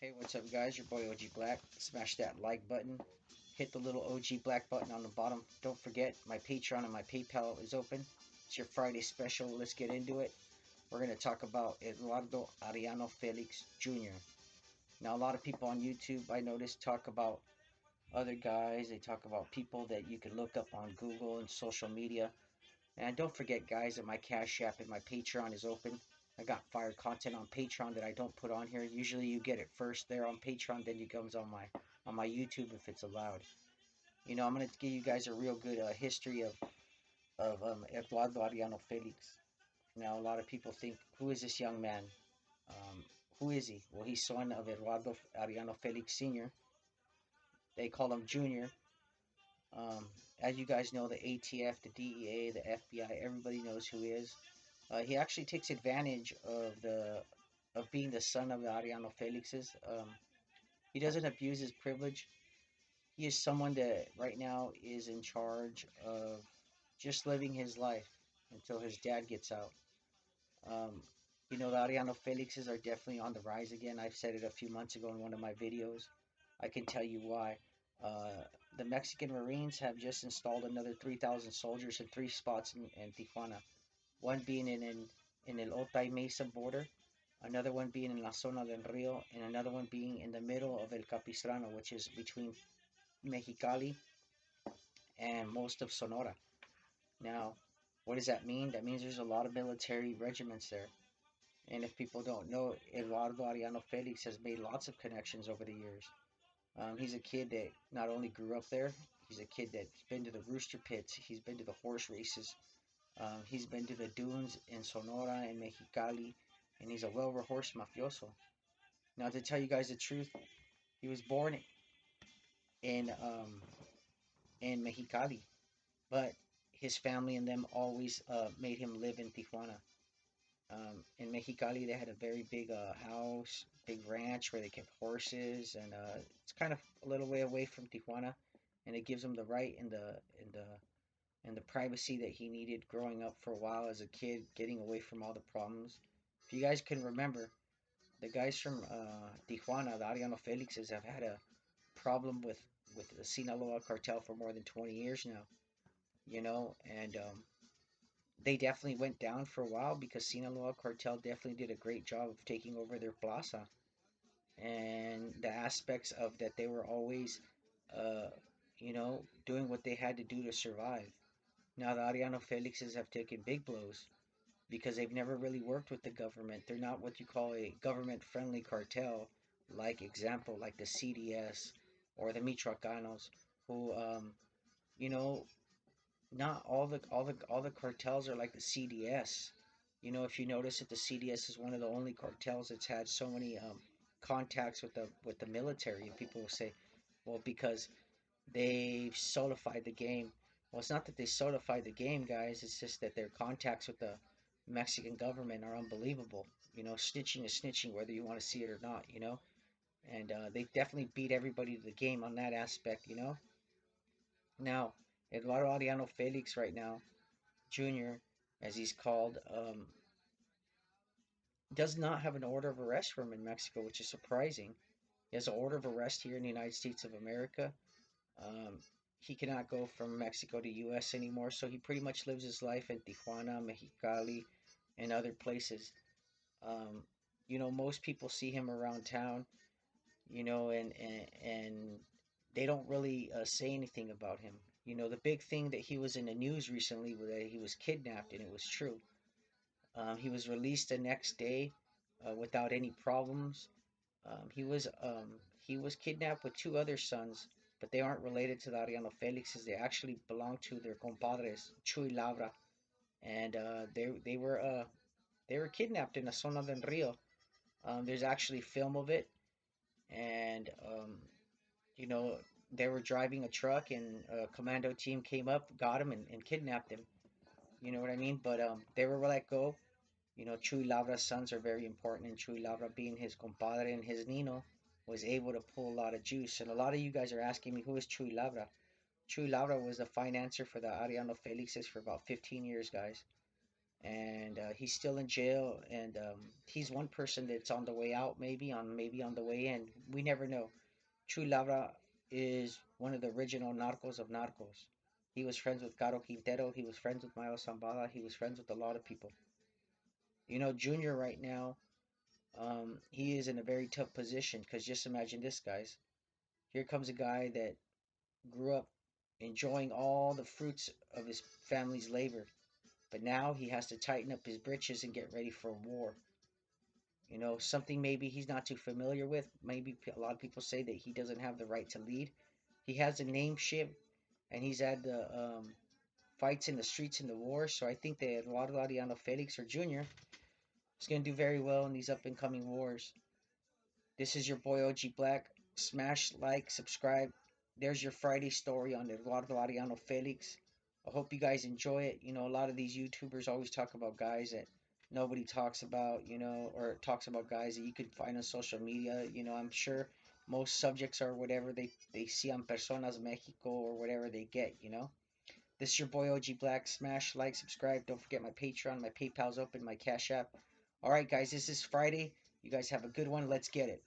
Hey, what's up, guys? Your boy OG Black. Smash that like button. Hit the little OG Black button on the bottom. Don't forget, my Patreon and my PayPal is open. It's your Friday special. Let's get into it. We're going to talk about Eduardo Arellano Felix Jr. Now, a lot of people on YouTube, I noticed, talk about other guys. They talk about people that you can look up on Google and social media. And don't forget, guys, that my Cash App and my Patreon is open. I got fire content on Patreon that I don't put on here. Usually, you get it first there on Patreon, then it comes on my YouTube if it's allowed. I'm gonna give you guys a real good history of Eduardo Arellano Felix. Now, a lot of people think, who is this young man? Um, who is he? Well, he's son of Eduardo Arellano Felix Sr. They call him Junior. Um, as you guys know, the ATF, the DEA, the FBI, everybody knows who he is. He actually takes advantage of being the son of the Arellano Felixes. He doesn't abuse his privilege. He is someone that right now is in charge of just living his life until his dad gets out. Um, the Arellano Felixes are definitely on the rise again. I've said it a few months ago in one of my videos. I can tell you why. The Mexican Marines have just installed another 3,000 soldiers in three spots in Tijuana. One being in El Otay Mesa border, another one being in La Zona del Rio, and another one being in the middle of El Capistrano, which is between Mexicali and most of Sonora. Now, what does that mean? That means there's a lot of military regiments there. And if people don't know, Eduardo Arellano Felix has made lots of connections over the years. He's a kid that not only grew up there, he's a kid that's been to the rooster pits, he's been to the horse races, he's been to the dunes in Sonora and Mexicali, and he's a well-rehearsed mafioso. Now, to tell you guys the truth, he was born in Mexicali, but his family and them always made him live in Tijuana. In Mexicali, they had a very big house, big ranch where they kept horses, and it's kind of a little way away from Tijuana, and it gives him the right and the privacy that he needed growing up for a while as a kid, getting away from all the problems. If you guys can remember, the guys from Tijuana, the Arellano Felixes, have had a problem with the Sinaloa cartel for more than 20 years now, and they definitely went down for a while because Sinaloa cartel definitely did a great job of taking over their plaza and the aspects of that they were always, uh, doing what they had to do to survive. Now the Arellano Felixes have taken big blows because they've never really worked with the government. They're not what you call a government-friendly cartel, like example, like the CDS or the Michoacanos, who, you know, not all the cartels are like the CDS. If you notice that the CDS is one of the only cartels that's had so many contacts with the military, and people will say, well, because they've solidified the game. Well, it's not that they solidified the game, guys. It's just that their contacts with the Mexican government are unbelievable. Snitching is snitching, whether you want to see it or not. And they definitely beat everybody to the game on that aspect. Now, Eduardo Arellano Felix right now, Jr., as he's called, does not have an order of arrest for him in Mexico, which is surprising. He has an order of arrest here in the United States of America. Um, he cannot go from Mexico to U.S. anymore, so he pretty much lives his life in Tijuana, Mexicali, and other places. Um, most people see him around town, and they don't really say anything about him. The big thing that he was in the news recently was that he was kidnapped, and it was true. He was released the next day without any problems. He was kidnapped with two other sons, but they aren't related to the Arellano Felixes. They actually belong to their compadres, Chuy Labra, and they were kidnapped in the Zona del Rio. There's actually film of it, and you know they were driving a truck, and a commando team came up, got him, and kidnapped him. You know what I mean? But they were let go. Chuy Labra's sons are very important, and Chuy Labra, being his compadre and his Nino, was able to pull a lot of juice. And a lot of you guys are asking me, who is Chuy Labra? Chuy Labra was the financier for the Arellano Felixes for about 15 years, guys. and he's still in jail. And he's one person that's on the way out, maybe on the way in. We never know. Chuy Labra is one of the original narcos of narcos. He was friends with Caro Quintero. He was friends with Mayo Zambada. He was friends with a lot of people. Junior right now, he is in a very tough position because just imagine this, guys. Here comes a guy that grew up enjoying all the fruits of his family's labor, but now he has to tighten up his britches and get ready for war. Something maybe he's not too familiar with. Maybe a lot of people say that he doesn't have the right to lead. He has a name ship, and he's had the fights in the streets in the war. So I think that Eduardo Felix or Junior is going to do very well in these up and coming wars. This is your boy OG Black. Smash, like, subscribe. There's your Friday story on Eduardo Felix. I hope you guys enjoy it. A lot of these YouTubers always talk about guys that nobody talks about, or talks about guys that you could find on social media. I'm sure most subjects are whatever they see on Personas Mexico or whatever they get. This is your boy OG Black. Smash, like, subscribe. Don't forget my Patreon. My PayPal's open. My Cash App. All right, guys, this is Friday. You guys have a good one. Let's get it.